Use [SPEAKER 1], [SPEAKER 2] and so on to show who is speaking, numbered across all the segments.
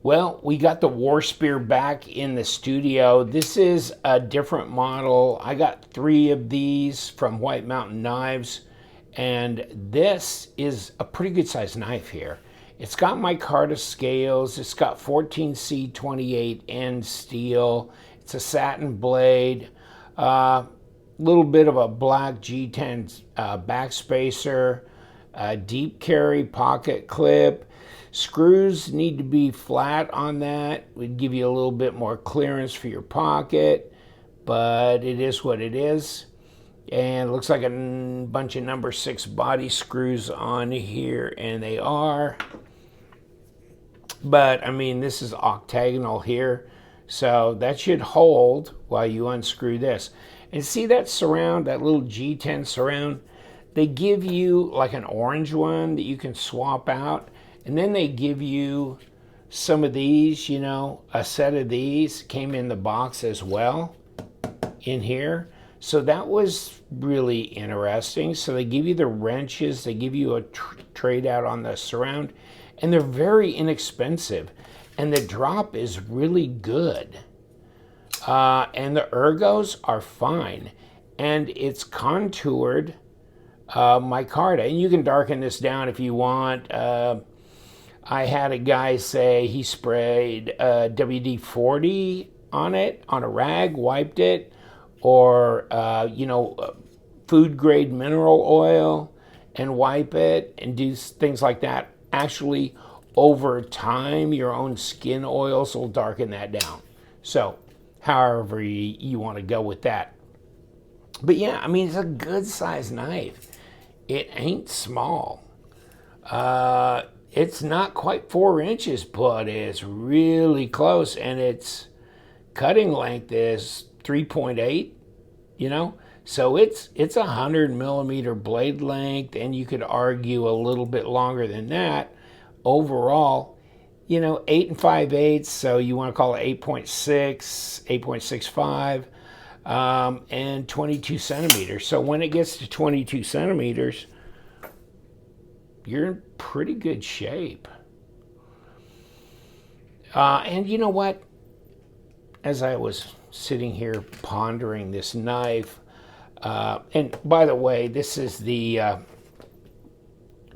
[SPEAKER 1] Well, we got the Warspear back in the studio. This is a different model. I got 3 of these from White Mountain Knives, and this is a pretty good sized knife here. It's got micarta scales. It's got 14C28N steel. It's a satin blade. Little bit of a black G10 backspacer, deep carry pocket clip. Screws need to be flat on that. Would give you a little bit more clearance for your pocket, but it is what it is. And it looks like a bunch of number 6 body screws on here, and they are. But I mean, this is octagonal here, so that should hold while you unscrew this. And see that surround, that little G10 surround? They give you like an orange one that you can swap out. And then they give you some of these, you know, a set of these came in the box as well in here. So that was really interesting. So they give you the wrenches, they give you a trade out on the surround, and they're very inexpensive. And the drop is really good. And the ergos are fine. And it's contoured micarta. And you can darken this down if you want. I had a guy say he sprayed WD-40 on it, on a rag, wiped it, or, food grade mineral oil and wipe it and do things like that. Actually, over time, your own skin oils will darken that down. So, however you want to go with that. But yeah, I mean, it's a good sized knife. It ain't small. It's not quite 4 inches, but it's really close, and its cutting length is 3.8, you know? So it's a 100 millimeter blade length, and you could argue a little bit longer than that. Overall, 8 5/8, so you want to call it 8.6, 8.65, and 22 centimeters. So when it gets to 22 centimeters, you're in pretty good shape. And you know what? As I was sitting here pondering this knife, and by the way, this is the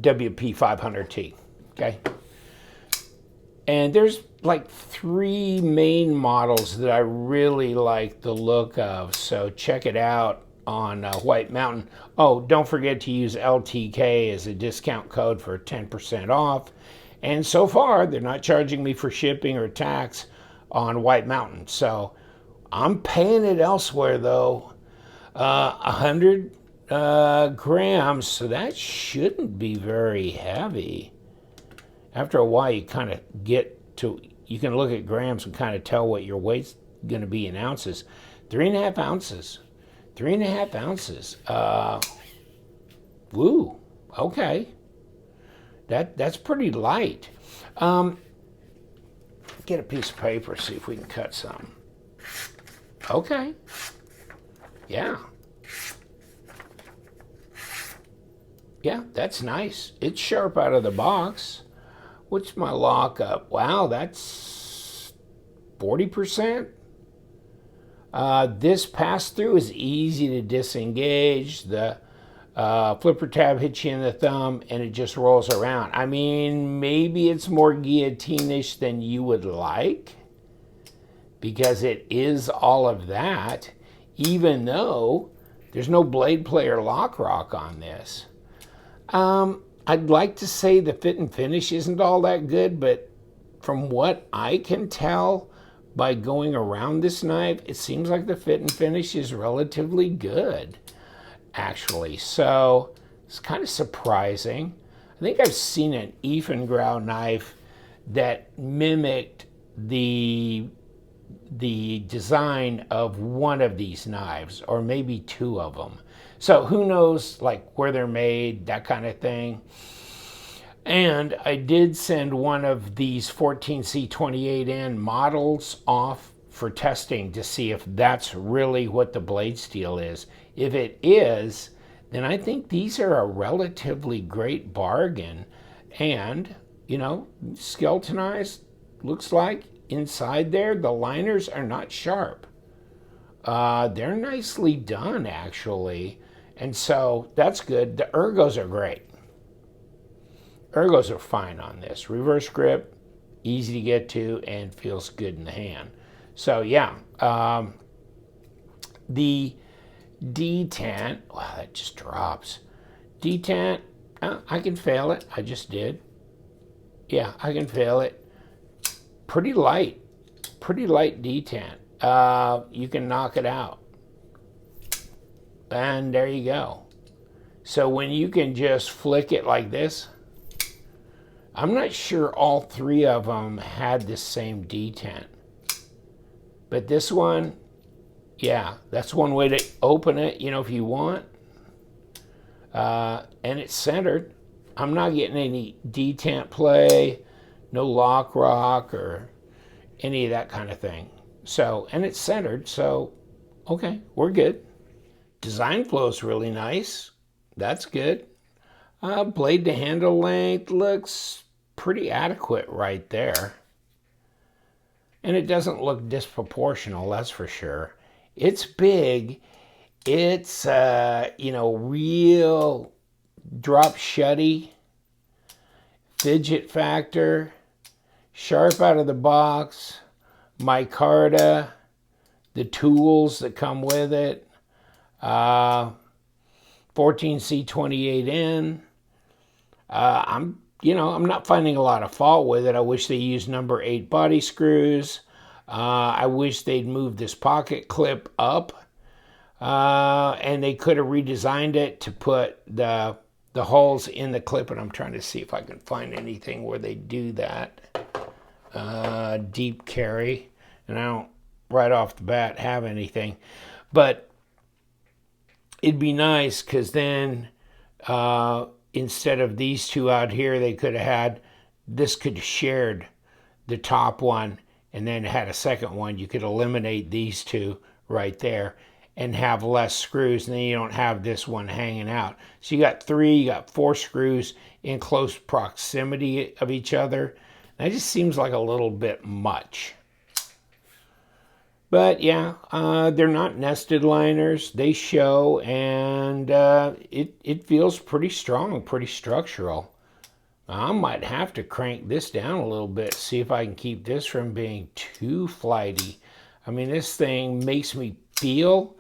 [SPEAKER 1] WP500T, okay? And there's like 3 main models that I really like the look of, so check it out on White Mountain. Oh, don't forget to use LTK as a discount code for 10% off. And so far, they're not charging me for shipping or tax on White Mountain. So I'm paying it elsewhere, though. 100 grams, so that shouldn't be very heavy. After a while, you kind of get to, you can look at grams and kind of tell what your weight's going to be in ounces. 3.5 ounces. 3.5 ounces. Woo. Okay. That's pretty light. Get a piece of paper, see if we can cut some. Okay. Yeah. Yeah, that's nice. It's sharp out of the box. What's my lockup? Wow, that's 40%. This pass-through is easy to disengage. The flipper tab hits you in the thumb and it just rolls around. I mean, maybe it's more guillotine-ish than you would like, because it is all of that, even though there's no blade play or lock rock on this. I'd like to say the fit and finish isn't all that good, but from what I can tell by going around this knife, it seems like the fit and finish is relatively good, actually. So it's kind of surprising. I think I've seen an Ifengrau knife that mimicked the design of one of these knives, or maybe 2 of them. So who knows, like, where they're made, that kind of thing. And I did send one of these 14C28N models off for testing to see if that's really what the blade steel is. If it is, then I think these are a relatively great bargain. And, skeletonized, looks like inside there, the liners are not sharp. They're nicely done, actually. And so that's good. The ergos are great. Ergos are fine on this. Reverse grip, easy to get to, and feels good in the hand. So yeah, the detent, wow, that just drops. Detent, I can fail it. I just did. Yeah, I can fail it. Pretty light detent. You can knock it out. And there you go. So when you can just flick it like this, I'm not sure all three of them had the same detent. But this one, yeah, that's one way to open it, you know, if you want. And it's centered. I'm not getting any detent play, no lock rock or any of that kind of thing. So, and it's centered, so okay, we're good. Design flow is really nice. That's good. Blade to handle length looks pretty adequate right there. And it doesn't look disproportional, that's for sure. It's big. It's, you know, real drop shutty, fidget factor, sharp out of the box, micarta, the tools that come with it, 14C28N. I'm not finding a lot of fault with it. I wish they used number 8 body screws. I wish they'd moved this pocket clip up. And they could have redesigned it to put the holes in the clip, and I'm trying to see if I can find anything where they do that. Deep carry, and I don't right off the bat have anything, but it'd be nice because then instead of these two out here, they could have had, this could have shared the top one and then had a second one. You could eliminate these two right there and have less screws, and then you don't have this one hanging out. So you got 4 screws in close proximity of each other. That just seems like a little bit much. But yeah, they're not nested liners. They show, and it feels pretty strong, pretty structural. I might have to crank this down a little bit, see if I can keep this from being too flighty. I mean, this thing makes me feel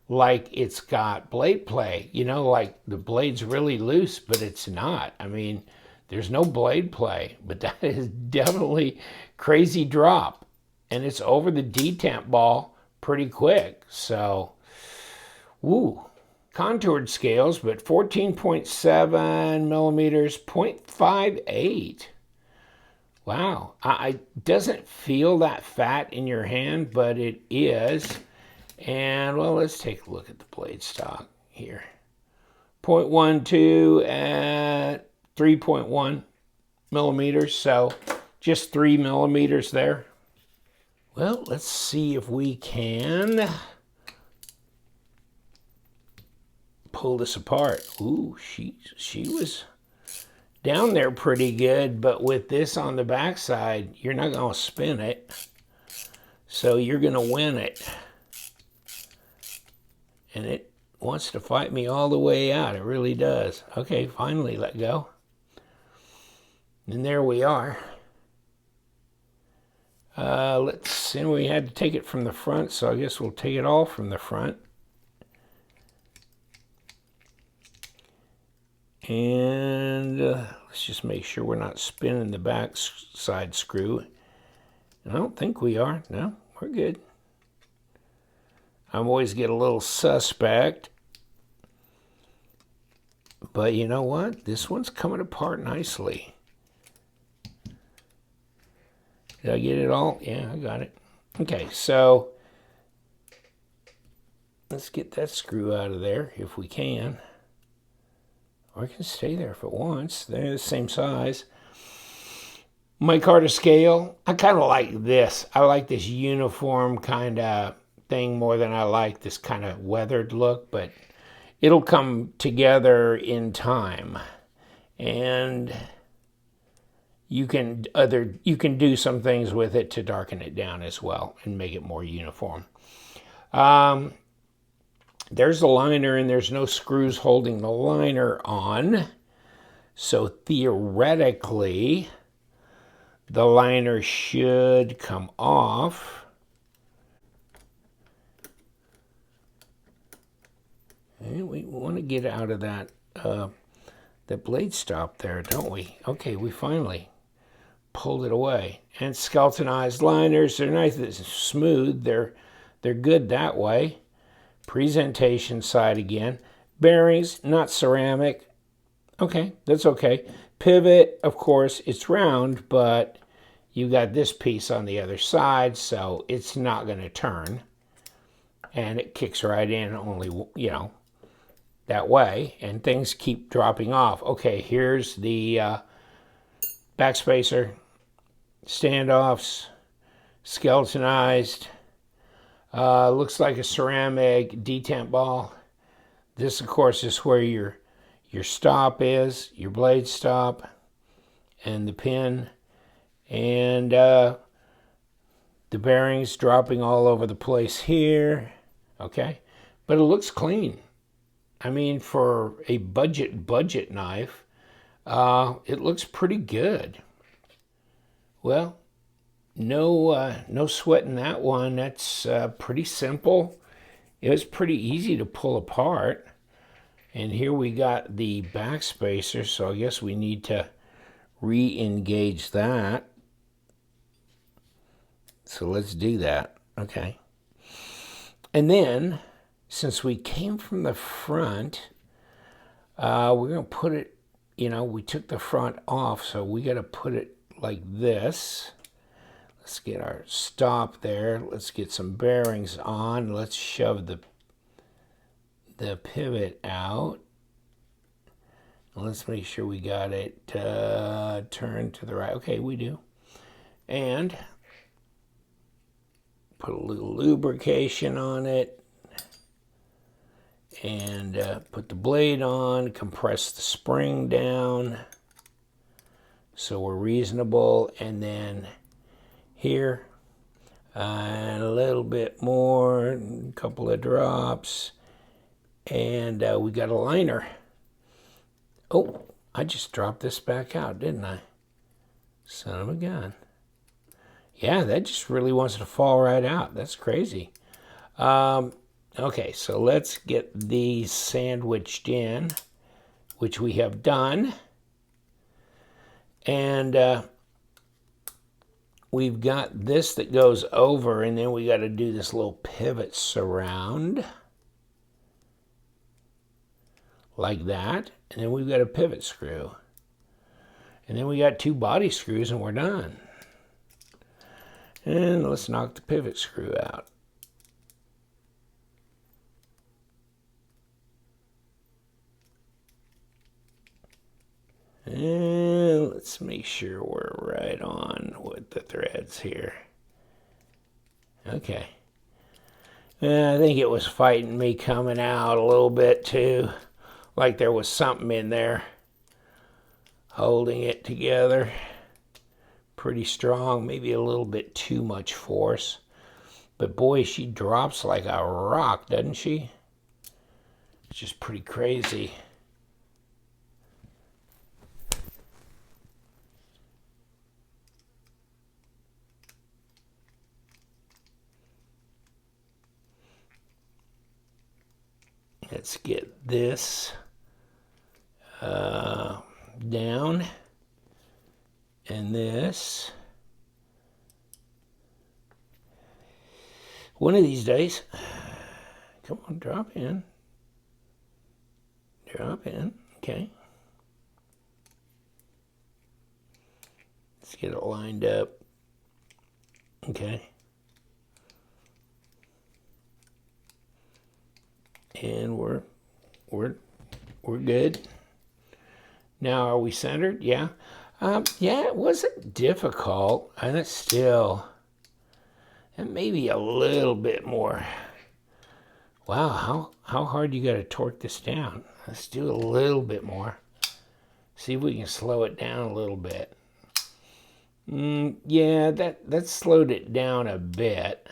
[SPEAKER 1] like it's got blade play, you know, like the blade's really loose, but it's not. I mean, there's no blade play, but that is definitely crazy drop. And it's over the detent ball pretty quick. So, woo. Contoured scales, but 14.7 millimeters, 0.58. Wow. It doesn't feel that fat in your hand, but it is. And, well, let's take a look at the blade stock here. 0.12 at 3.1 millimeters, so just 3 millimeters there. Well, let's see if we can pull this apart. Ooh, she was down there pretty good, but with this on the backside, you're not going to spin it, so you're going to win it. And it wants to fight me all the way out. It really does. Okay, finally let go. And there we are. Let's see. We had to take it from the front, so I guess we'll take it all from the front. And let's just make sure we're not spinning the back side screw. I don't think we are. No, we're good. I always get a little suspect. But you know what? This one's coming apart nicely. Did I get it all? Yeah, I got it. Okay, so let's get that screw out of there if we can. Or it can stay there if it wants. They're the same size. Micarta scale. I kind of like this. I like this uniform kind of thing more than I like this kind of weathered look, but it'll come together in time. And you can do some things with it to darken it down as well and make it more uniform. There's the liner, and there's no screws holding the liner on. So theoretically, the liner should come off. And we want to get out of that the blade stop there, don't we? Okay, we finally pulled it away. And skeletonized liners, they're nice and smooth. They're good that way. Presentation side again. Bearings, not ceramic. Okay, that's okay. Pivot, of course, it's round, but you got this piece on the other side, so it's not going to turn. And it kicks right in only, that way. And things keep dropping off. Okay, here's the backspacer. Standoffs. Skeletonized. Looks like a ceramic detent ball. This, of course, is where your stop is, your blade stop, and the pin, and the bearings dropping all over the place here. Okay, but it looks clean. I mean, for a budget knife, it looks pretty good. Well, no sweat in that one. That's pretty simple. It was pretty easy to pull apart. And here we got the backspacer, so I guess we need to re-engage that. So let's do that. Okay. And then, since we came from the front, we're going to put it, we took the front off, so we got to put it like this. Let's get our stop there. Let's get some bearings on. Let's shove the pivot out. Let's make sure we got it turned to the right. Okay, we do. And put a little lubrication on it. And put the blade on. Compress the spring down so we're reasonable. And then here, and a little bit more, a couple of drops. And we got a liner. Oh, I just dropped this back out, didn't I? Son of a gun. Yeah, that just really wants to fall right out. That's crazy. Okay, so let's get these sandwiched in, which we have done. And we've got this that goes over, and then we got to do this little pivot surround. Like that, and then we've got a pivot screw, and then we got 2 body screws, and we're done. And let's knock the pivot screw out. And let's make sure we're right on with the threads here. Okay. I think it was fighting me coming out a little bit too. Like there was something in there holding it together. Pretty strong, maybe a little bit too much force. But boy, she drops like a rock, doesn't she? It's just pretty crazy. Let's get this down, and this. One of these days, come on, drop in. Drop in, okay. Let's get it lined up, okay. And we're good. Now, are we centered? Yeah. Yeah, it wasn't difficult. And it's still, and maybe a little bit more. Wow, how hard you got to torque this down? Let's do a little bit more. See if we can slow it down a little bit. Yeah, that slowed it down a bit.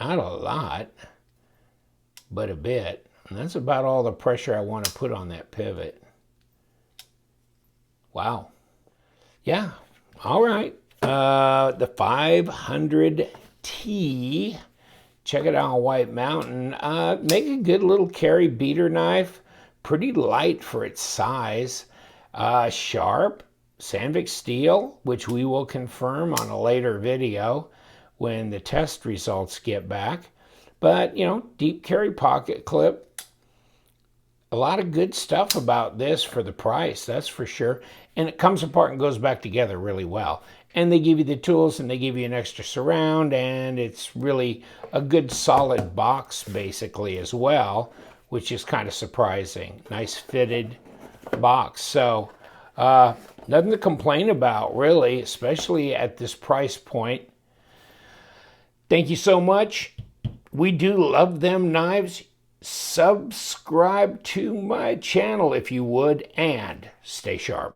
[SPEAKER 1] Not a lot, but a bit. And that's about all the pressure I want to put on that pivot. Wow. Yeah. All right. The 500T. Check it out on White Mountain. Make a good little carry beater knife. Pretty light for its size. Sharp. Sandvik steel, which we will confirm on a later video when the test results get back. But, you know, deep carry pocket clip. A lot of good stuff about this for the price, that's for sure. And it comes apart and goes back together really well. And they give you the tools and they give you an extra surround, and it's really a good solid box basically as well, which is kind of surprising. Nice fitted box. So nothing to complain about really, especially at this price point. Thank you so much. We do love them knives. Subscribe to my channel if you would, and stay sharp.